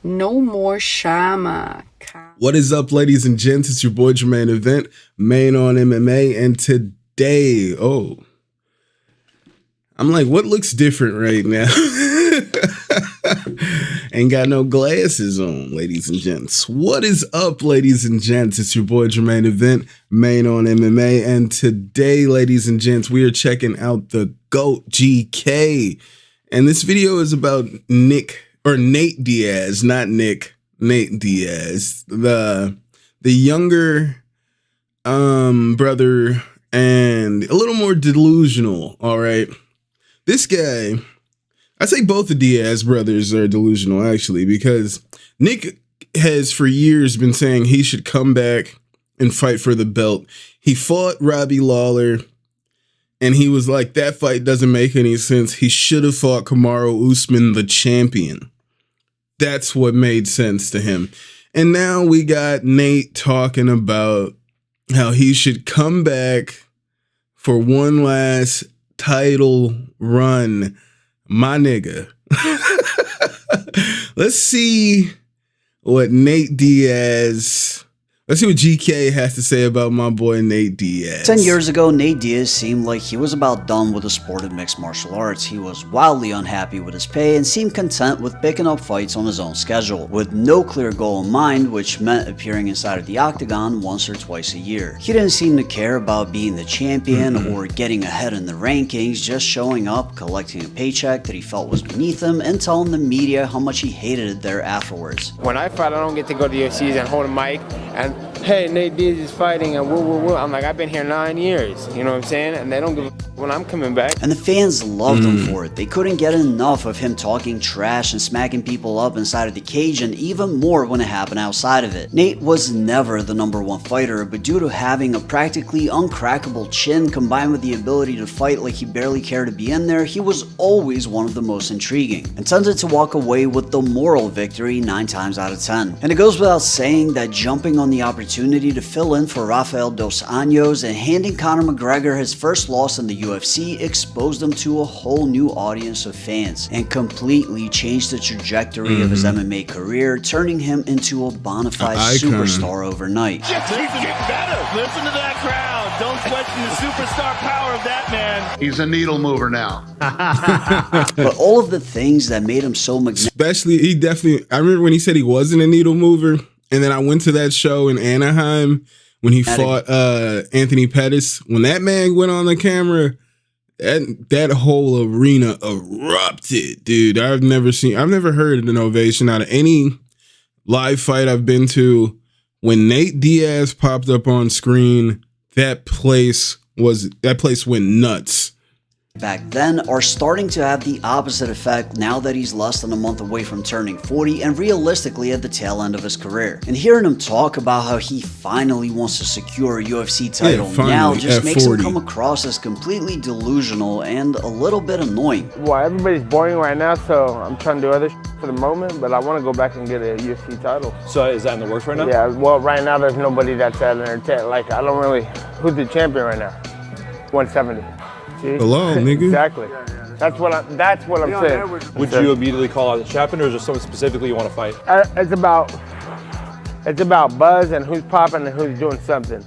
No more Shama. What is up, ladies and gents? It's your boy Jermaine Event, main on MMA, and today, I'm like, what looks different right now? Ain't got no glasses on, ladies and gents. What is up, ladies and gents? It's your boy Jermaine Event, main on MMA, and today, ladies and gents, we are checking out the GOAT GeeKay, and this video is about Nate Diaz, not Nick. Nate Diaz, the younger brother and a little more delusional. All right, this guy, I say both the Diaz brothers are delusional actually, because Nick has for years been saying he should come back and fight for the belt. He fought Robbie Lawler and he was like, that fight doesn't make any sense. He should have fought Kamaru Usman, the champion. That's what made sense to him. And now we got Nate talking about how he should come back for one last title run. My nigga. Let's see what GeeKay has to say about my boy Nate Diaz. 10 years ago, Nate Diaz seemed like he was about done with the sport of mixed martial arts. He was wildly unhappy with his pay and seemed content with picking up fights on his own schedule, with no clear goal in mind, which meant appearing inside of the octagon once or twice a year. He didn't seem to care about being the champion or getting ahead in the rankings, just showing up, collecting a paycheck that he felt was beneath him, and telling the media how much he hated it there afterwards. When I fight, I don't get to go to the UFCs and hold a mic and, hey, Nate Diaz is fighting and woo. I'm like, I've been here 9 years, you know what I'm saying? And they don't give a when I'm coming back. And the fans loved him for it. They couldn't get enough of him talking trash and smacking people up inside of the cage, and even more when it happened outside of it. Nate was never the #1 fighter, but due to having a practically uncrackable chin combined with the ability to fight like he barely cared to be in there, he was always one of the most intriguing, and tended to walk away with the moral victory 9 times out of 10. And it goes without saying that jumping on the opportunity to fill in for Rafael Dos Anjos and handing Conor McGregor his first loss in the UFC exposed him to a whole new audience of fans and completely changed the trajectory of his MMA career, turning him into a bona fide superstar overnight. Just get better. Listen to that crowd. Don't question the superstar power of that man. He's a needle mover now. But all of the things that made him so especially, I remember when he said he wasn't a needle mover, and then I went to that show in Anaheim when he fought Anthony Pettis. When that man went on the camera, that whole arena erupted, dude. I've never heard an ovation out of any live fight I've been to. When Nate Diaz popped up on screen, that place went nuts. Back then are starting to have the opposite effect now that he's less than a month away from turning 40 and realistically at the tail end of his career. And hearing him talk about how he finally wants to secure a UFC title now just makes him come across as completely delusional and a little bit annoying. Well, everybody's boring right now, so I'm trying to do other for the moment, but I want to go back and get a UFC title. So is that in the works right now? Yeah, well, right now there's nobody that's at an like, I don't really, who's the champion right now? 170. See? Hello, nigga. Exactly. That's what I'm saying. Would you immediately call out the champion, or is there someone specifically you want to fight? It's about buzz and who's popping and who's doing something.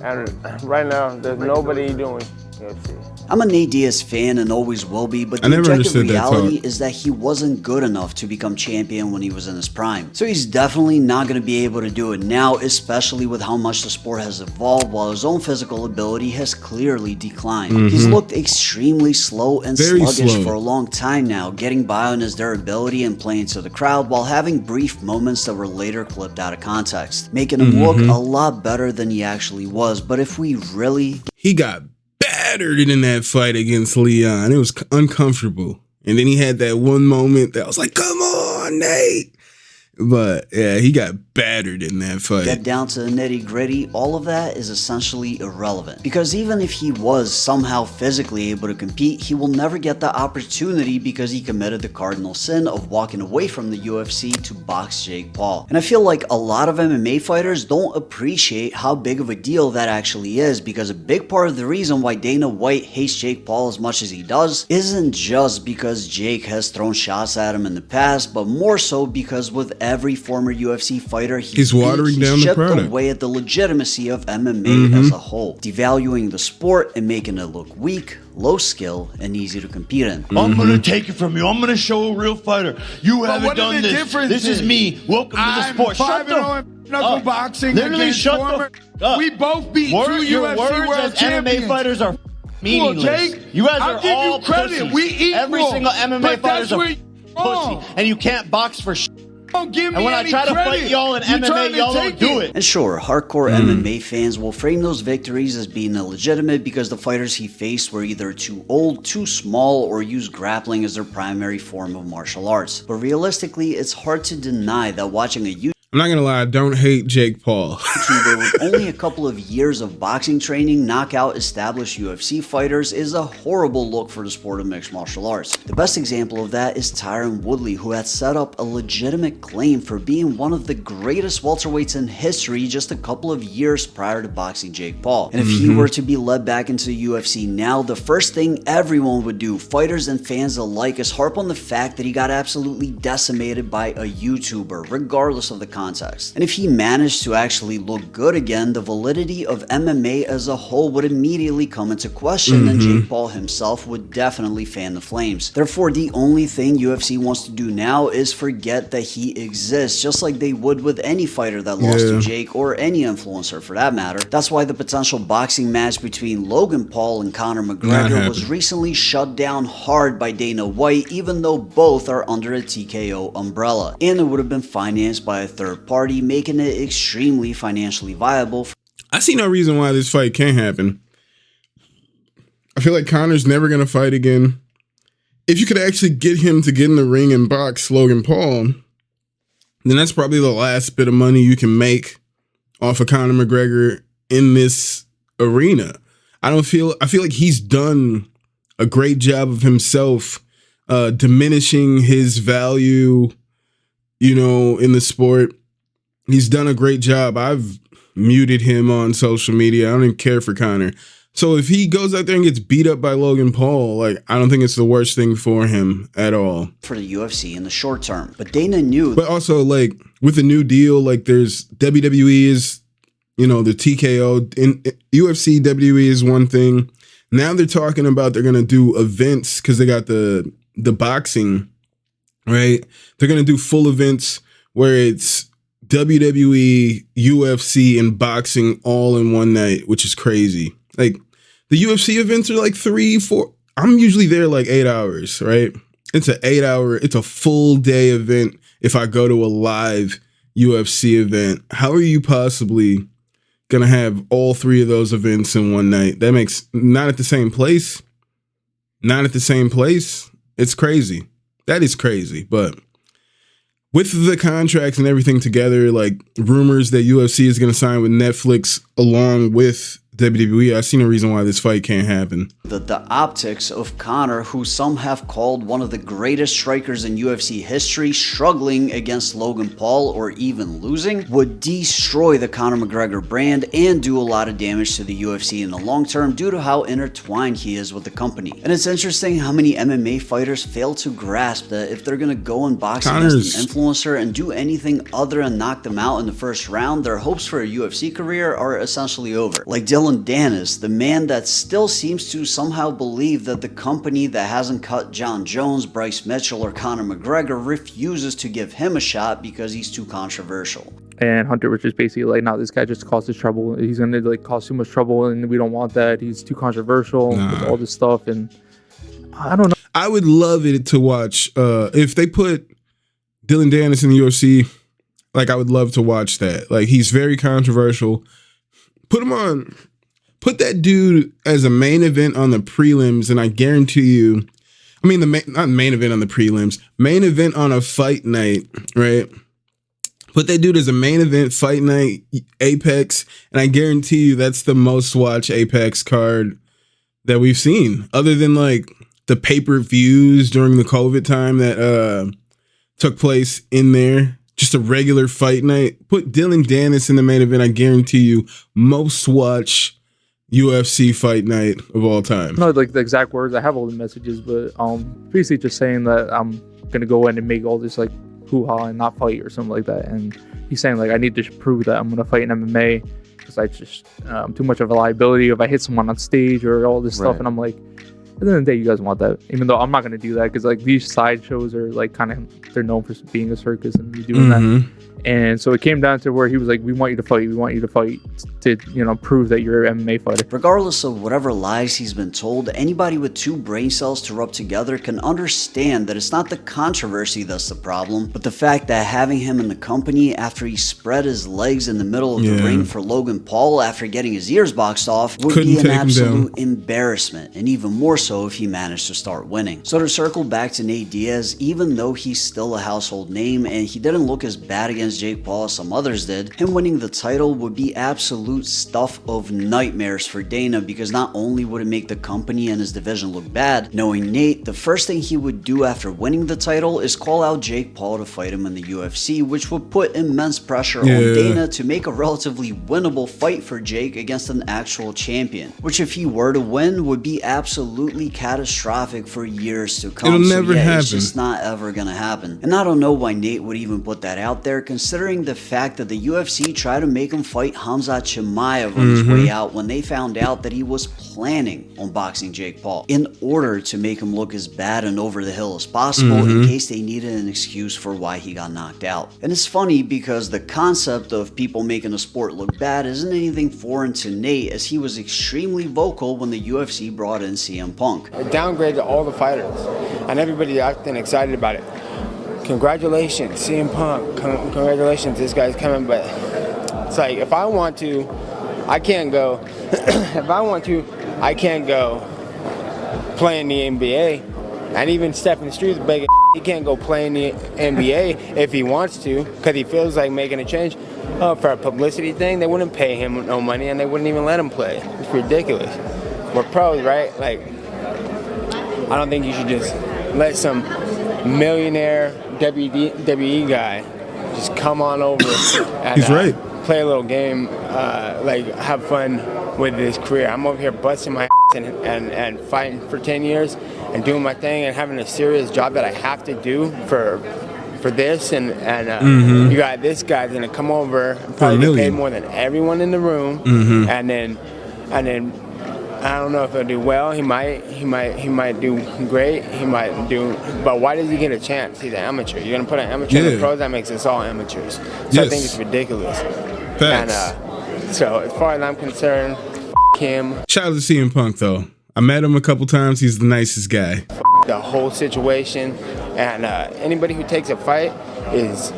And right now, there's nobody doing UFC. I'm a Nate Diaz fan and always will be, but the objective reality is that he wasn't good enough to become champion when he was in his prime. So he's definitely not going to be able to do it now, especially with how much the sport has evolved, while his own physical ability has clearly declined. He's looked extremely slow and sluggish for a long time now, getting by on his durability and playing to the crowd while having brief moments that were later clipped out of context, making him look a lot better than he actually was. But if we really... He got battered in that fight against Leon. It was uncomfortable. And then he had that one moment that was like, come on, Nate. But yeah, he got battered in that fight. Get down to the nitty gritty, all of that is essentially irrelevant. Because even if he was somehow physically able to compete, he will never get the opportunity because he committed the cardinal sin of walking away from the UFC to box Jake Paul. And I feel like a lot of MMA fighters don't appreciate how big of a deal that actually is, because a big part of the reason why Dana White hates Jake Paul as much as he does isn't just because Jake has thrown shots at him in the past, but more so because with every former UFC fighter he's watering down the product, away at the legitimacy of MMA as a whole, devaluing the sport and making it look weak, low skill, and easy to compete in. I'm gonna take it from you. I'm gonna show a real fighter. You haven't done this. This is me. Welcome to the sport. Shut the knuckle boxing. Literally shut the up. We both beat two UFC world champions. MMA fighters are meaningless. Jake, you guys I'll are give all you credit. pussies. We equal. Every single MMA fighter is a wrong. pussy, and you can't box for shit. Don't give me And when I any try to credit. fight y'all in MMA, y'all don't do it. And sure, hardcore MMA fans will frame those victories as being illegitimate because the fighters he faced were either too old, too small, or used grappling as their primary form of martial arts. But realistically, it's hard to deny that watching a I'm not gonna lie, I don't hate Jake Paul. YouTuber with only a couple of years of boxing training knock out established UFC fighters is a horrible look for the sport of mixed martial arts. The best example of that is Tyron Woodley, who had set up a legitimate claim for being one of the greatest welterweights in history just a couple of years prior to boxing Jake Paul. And if he were to be led back into the UFC now, the first thing everyone would do, fighters and fans alike, is harp on the fact that he got absolutely decimated by a YouTuber, regardless of the context. And if he managed to actually look good again, the validity of MMA as a whole would immediately come into question, and Jake Paul himself would definitely fan the flames. Therefore, the only thing UFC wants to do now is forget that he exists, just like they would with any fighter that lost to Jake, or any influencer for that matter. That's why the potential boxing match between Logan Paul and Conor McGregor was recently shut down hard by Dana White, even though both are under a TKO umbrella. And it would have been financed by a third party, making it extremely financially viable. I see no reason why this fight can't happen. I feel like Conor's never going to fight again. If you could actually get him to get in the ring and box Logan Paul, then that's probably the last bit of money you can make off of Conor McGregor in this arena. I feel like he's done a great job of himself diminishing his value, in the sport. He's done a great job. I've muted him on social media. I don't even care for Conor. So if he goes out there and gets beat up by Logan Paul, I don't think it's the worst thing for him at all. For the UFC in the short term. But Dana knew. But also, with the new deal, there's WWE is, the TKO. In UFC, WWE is one thing. Now they're talking about they're going to do events because they got the boxing, right? They're going to do full events where it's WWE, UFC, and boxing all in one night, which is crazy. The UFC events are 3, 4. I'm usually there 8 hours, right? It's it's a full day event if I go to a live UFC event. How are you possibly going to have all 3 of those events in one night? That makes, not at the same place. Not at the same place. It's crazy. That is crazy, but with the contracts and everything together, rumors that UFC is going to sign with Netflix along with WWE, I see no reason why this fight can't happen. The optics of Conor, who some have called one of the greatest strikers in UFC history, struggling against Logan Paul or even losing, would destroy the Conor McGregor brand and do a lot of damage to the UFC in the long term due to how intertwined he is with the company. And it's interesting how many MMA fighters fail to grasp that if they're going to go and box against an influencer and do anything other than knock them out in the first round, their hopes for a UFC career are essentially over. Like Dylan Dennis, the man that still seems to somehow believe that the company that hasn't cut John Jones, Bryce Mitchell, or Conor McGregor refuses to give him a shot because he's too controversial. And Hunter was just basically no, this guy just causes trouble. He's going to cause too much trouble, and we don't want that. He's too controversial with all this stuff, and I don't know. I would love it to watch if they put Dylan Dennis in the UFC. I would love to watch that. He's very controversial. Put him on. Put that dude as a main event on the prelims, and I guarantee you, not main event on the prelims, main event on a fight night, right? Put that dude as a main event fight night Apex, and I guarantee you that's the most watched Apex card that we've seen, other than like the pay-per-views during the COVID time that took place in there. Just a regular fight night. Put Dylan Dennis in the main event. I guarantee you most watched UFC fight night of all time. No, like the exact words. I have all the messages, but basically just saying that I'm gonna go in and make all this like hoo-ha and not fight or something like that. And he's saying like I need to prove that I'm gonna fight in MMA because I just too much of a liability if I hit someone on stage or all this stuff. And I'm like, at the end of the day, you guys want that, even though I'm not gonna do that because like these side shows are like kind of, they're known for being a circus and me doing that. And so it came down to where he was like, we want you to fight to, you know, prove that you're an MMA fighter. Regardless of whatever lies he's been told, anybody with two brain cells to rub together can understand that it's not the controversy that's the problem, but the fact that having him in the company after he spread his legs in the middle of the ring for Logan Paul after getting his ears boxed off would be an absolute embarrassment, and even more so if he managed to start winning. So to circle back to Nate Diaz, even though he's still a household name and he didn't look as bad against Jake Paul as some others did, him winning the title would be absolute stuff of nightmares for Dana, because not only would it make the company and his division look bad, knowing Nate, the first thing he would do after winning the title is call out Jake Paul to fight him in the UFC, which would put immense pressure on Dana to make a relatively winnable fight for Jake against an actual champion, which if he were to win would be absolutely catastrophic for years to come. It'll never happen. It's just not ever gonna happen. And I don't know why Nate would even put that out there, considering the fact that the UFC tried to make him fight Khamzat Chimaev on his way out when they found out that he was planning on boxing Jake Paul, in order to make him look as bad and over the hill as possible in case they needed an excuse for why he got knocked out. And it's funny because the concept of people making the sport look bad isn't anything foreign to Nate, as he was extremely vocal when the UFC brought in CM Punk. It downgraded all the fighters, and everybody acting excited about it. Congratulations, CM Punk. Congratulations, this guy's coming. But it's like, if I want to, I can't go. If I want to, I can't go play in the NBA. And even Stephen Struth's begging, he can't go play in the NBA if he wants to, because he feels like making a change. For a publicity thing, they wouldn't pay him no money, and they wouldn't even let him play. It's ridiculous. We're pros, right? Like, I don't think you should just let some millionaire WWE guy just come on over and He's right. Play a little game, like have fun with his career. I'm over here busting my ass and fighting for 10 years and doing my thing and having a serious job that I have to do for this, and you got this guy's gonna come over and probably get paid more than everyone in the room, and then I don't know if he'll do well. He might do great. He might do, but why does he get a chance? He's an amateur. You're gonna put an amateur in the pros. That makes us all amateurs. So I think it's ridiculous. Facts. And so as far as I'm concerned, him. Shout out to CM Punk though. I met him a couple times. He's the nicest guy. The whole situation, and anybody who takes a fight is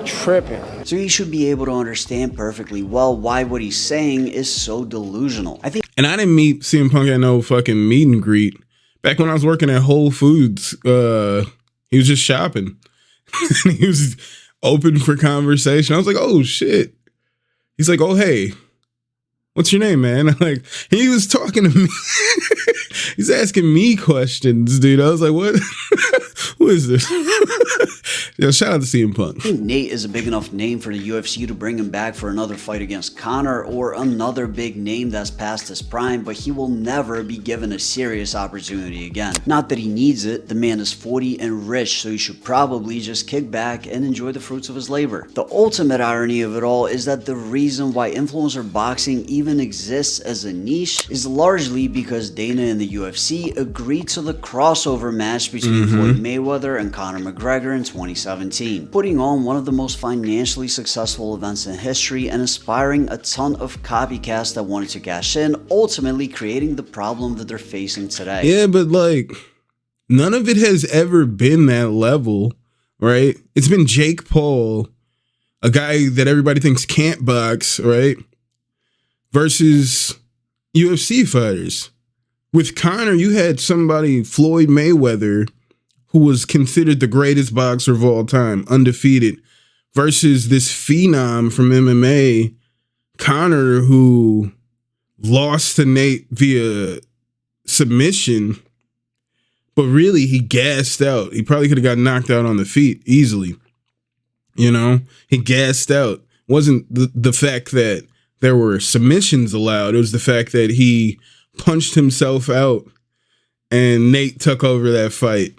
tripping. So he should be able to understand perfectly well why what he's saying is so delusional. And I didn't meet CM Punk at no fucking meet and greet. Back when I was working at Whole Foods, he was just shopping. He was open for conversation. I was like, oh shit. He's like, oh hey, what's your name, man? I'm like, he was talking to me. He's asking me questions, dude. I was like, what? Who is this? Yo, shout out to CM Punk. I think Nate is a big enough name for the UFC to bring him back for another fight against Conor, or another big name that's past his prime, but he will never be given a serious opportunity again. Not that he needs it. The man is 40 and rich, so he should probably just kick back and enjoy the fruits of his labor. The ultimate irony of it all is that the reason why influencer boxing even exists as a niche is largely because Dana and the UFC agreed to the crossover match between Floyd Mayweather and Conor McGregor in 2017, putting on one of the most financially successful events in history and inspiring a ton of copycats that wanted to cash in, ultimately creating the problem that they're facing today. Yeah, but like, none of it has ever been that level, right? It's been Jake Paul, a guy that everybody thinks can't box, right? Versus UFC fighters. With Conor, you had somebody, Floyd Mayweather, who was considered the greatest boxer of all time, undefeated, versus this phenom from MMA, Conor, who lost to Nate via submission, but really he gassed out. He probably could have got knocked out on the feet easily. You know, he gassed out. It wasn't the fact that there were submissions allowed. It was the fact that he punched himself out and Nate took over that fight.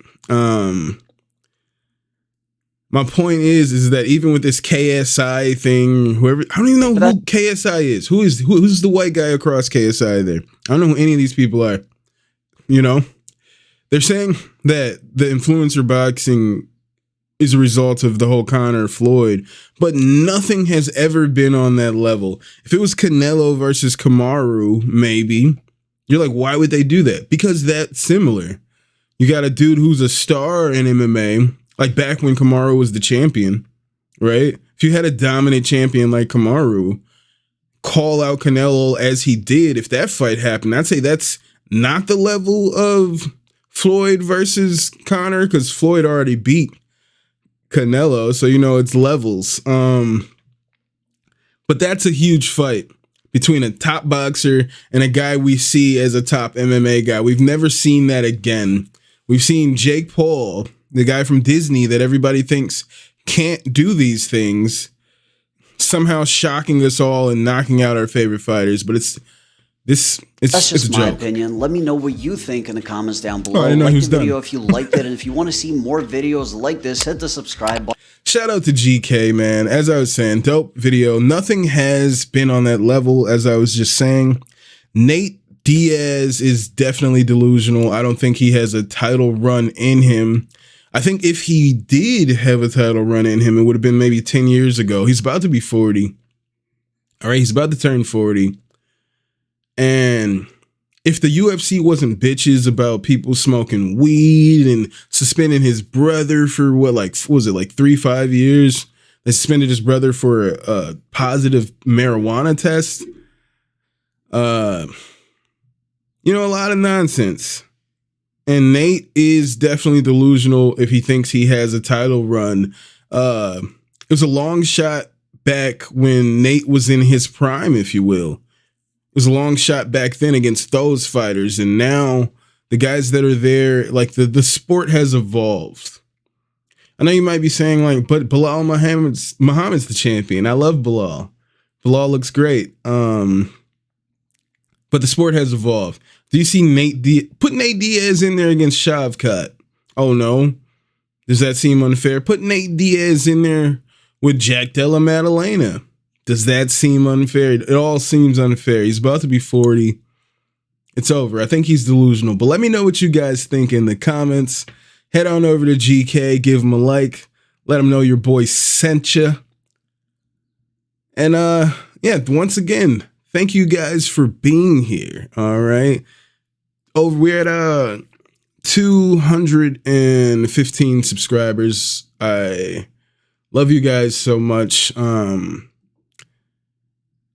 My point is that even with this KSI thing, whoever, I don't even know who KSI is. Who's the white guy across KSI there? I don't know who any of these people are. You know, they're saying that the influencer boxing is a result of the whole Conor Floyd, but nothing has ever been on that level. If it was Canelo versus Kamaru, maybe you're like, why would they do that? Because that's similar. You got a dude who's a star in MMA. Like back when Kamaru was the champion, right? If you had a dominant champion like Kamaru call out Canelo as he did, if that fight happened, I'd say that's not the level of Floyd versus Conor, because Floyd already beat Canelo, so you know it's levels. But that's a huge fight between a top boxer and a guy we see as a top MMA guy. We've never seen that again. We've seen Jake Paul, the guy from Disney that everybody thinks can't do these things, somehow shocking us all and knocking out our favorite fighters. But it's just my opinion. Let me know what you think in the comments down below. I know like who's the video done. if you liked it, and if you want to see more videos like this, hit the subscribe button. Shout out to GeeKay, man. As I was saying, dope video. Nothing has been on that level, as I was just saying. Nate Diaz is definitely delusional. I don't think he has a title run in him. I think if he did have a title run in him, it would have been maybe 10 years ago. He's about to be 40. All right, he's about to turn 40. And if the UFC wasn't bitches about people smoking weed and suspending his brother for what was it, 3-5 years? They suspended his brother for a positive marijuana test. You know, a lot of nonsense. And Nate is definitely delusional if he thinks he has a title run. It was a long shot back when Nate was in his prime, if you will. It was a long shot back then against those fighters. And now the guys that are there, like the sport has evolved. I know you might be saying like, but Bilal Muhammad's the champion. I love Bilal. Bilal looks great. But the sport has evolved. Do you see put Nate Diaz in there against Shavkat? Oh no. Does that seem unfair? Put Nate Diaz in there with Jack Della Maddalena. Does that seem unfair? It all seems unfair. He's about to be 40. It's over. I think he's delusional. But let me know what you guys think in the comments. Head on over to GeeKay, give him a like. Let him know your boy sent you. And yeah, once again, thank you guys for being here. All right. We're at 215 subscribers. I love you guys so much.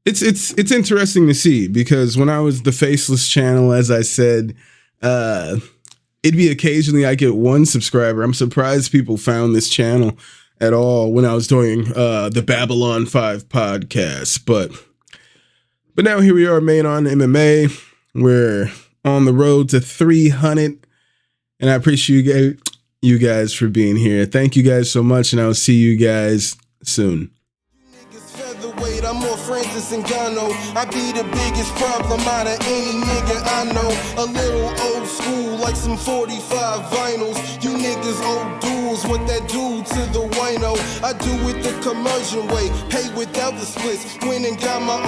It's interesting to see, because when I was the Faceless channel, as I said, it'd be occasionally I get one subscriber. I'm surprised people found this channel at all when I was doing the Babylon 5 podcast. But now here we are, made on MMA. We're on the road to 300, and I appreciate you guys for being here. Thank you guys so much, and I'll see you guys soon. I'm more Francis Ngannou. I be the biggest problem out of any nigga I know. A little old school, like some 45 vinyls. You niggas old duels, what that do to the wino? I do it the commercial way, pay without the splits. Went and got my own.